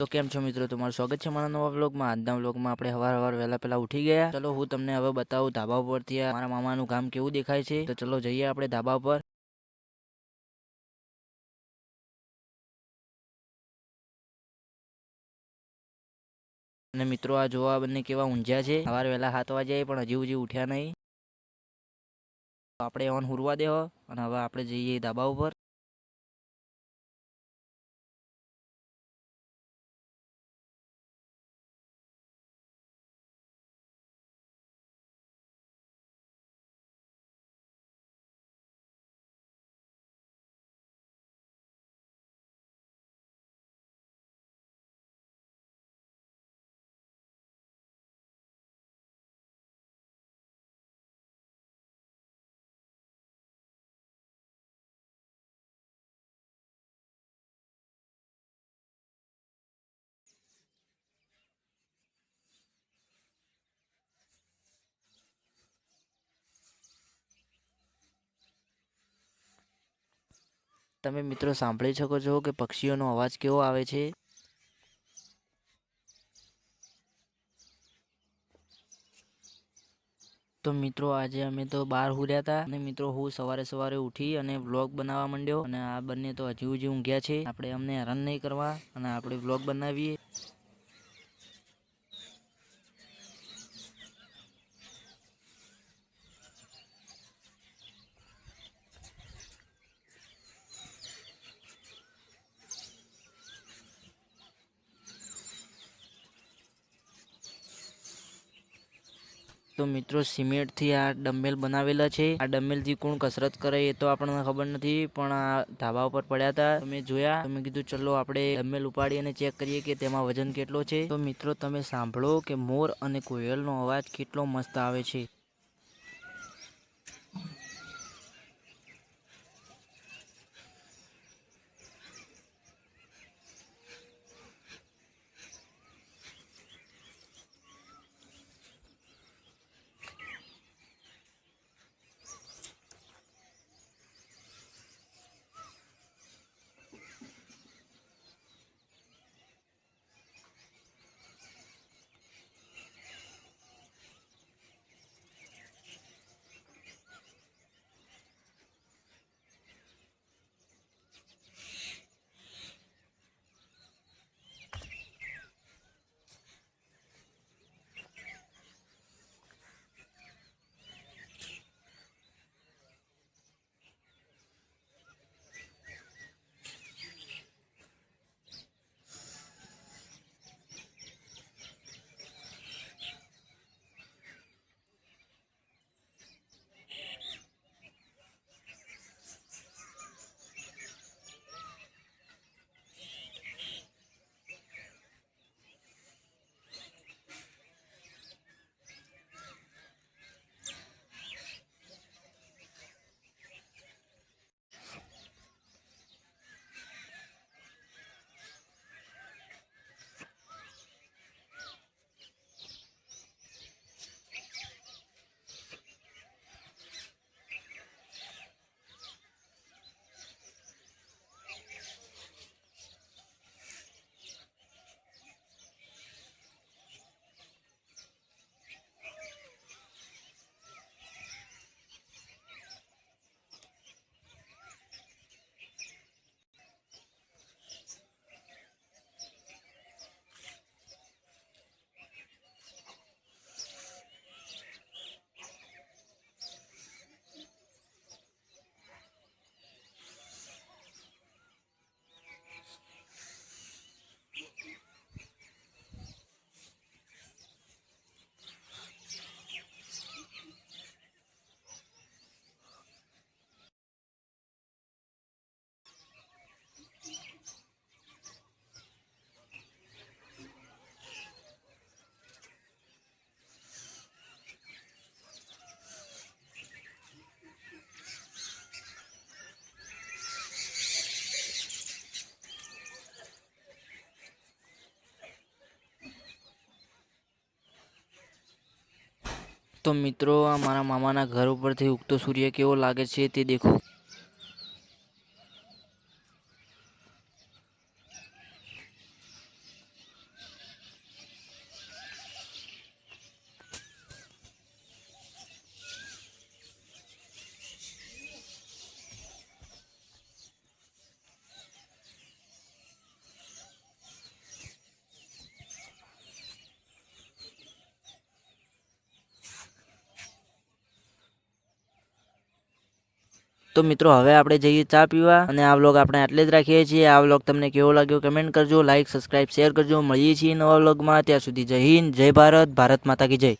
તો કેમ છો મિત્રો, તમારું સ્વાગત છે મારા નવા વ્લોગમાં। આજના વ્લોગમાં આપણે હવાર વહેલા પહેલા ઉઠી ગયા। ચલો હું તમને હવે બતાવું ધાબા પરથી મારા મામાનું ગામ કેવું દેખાય છે। તો ચલો જઈએ આપણે ધાબા પર। અને મિત્રો આ જોવા બંને કેવા ઊંઝા છે। સવાર વહેલા 7 વાગ્યા પણ હજી ઉઠ્યા નહીં। તો આપણે ઓન હુરવા દેવો અને હવે આપણે જઈએ ધાબા ઉપર। તમે મિત્રો સાંભળી શકો છો કે પક્ષીઓનો અવાજ કેવો આવે છે। તો મિત્રો આજે અમે તો બહાર હુર્યા હતા અને મિત્રો હું સવારે ઉઠી અને વ્લોગ બનાવવા માંડ્યો। અને આ બંને તો હજી ઊંઘ્યા છે। આપણે અમને હેરાન નહીં કરવા અને આપણે વ્લોગ બનાવીએ। તો મિત્રો સિમેન્ટથી આ ડમ્બેલ બનાવેલા છે। આ ડમ્બેલથી કોણ કસરત કરે એ તો આપણને ખબર નથી, પણ આ ધાબા ઉપર પડ્યા હતા તમે જોયા। તમે કીધું ચલો આપણે ડમ્બેલ ઉપાડી અને ચેક કરીએ કે તેમાં વજન કેટલો છે। તો મિત્રો તમે સાંભળો કે મોર અને કોયલનો અવાજ કેટલો મસ્ત આવે છે। તો મિત્રો આ મારા મામાના ઘર ઉપરથી ઉગતો સૂર્ય કેવો લાગે છે તે દેખો। તો મિત્રો હવે આપણે જઈએ ચા પીવા અને આ વ્લોગ આપણે આટલે જ રાખીએ છીએ. આ વ્લોગ તમને કેવો લાગ્યો કમેન્ટ કરજો, લાઈક સબસ્ક્રાઇબ શેર કરજો. મળીએ છીએ નવા વ્લોગમાં. ત્યાં સુધી જય હિન્દ, જય ભારત, ભારત માતા કી જય.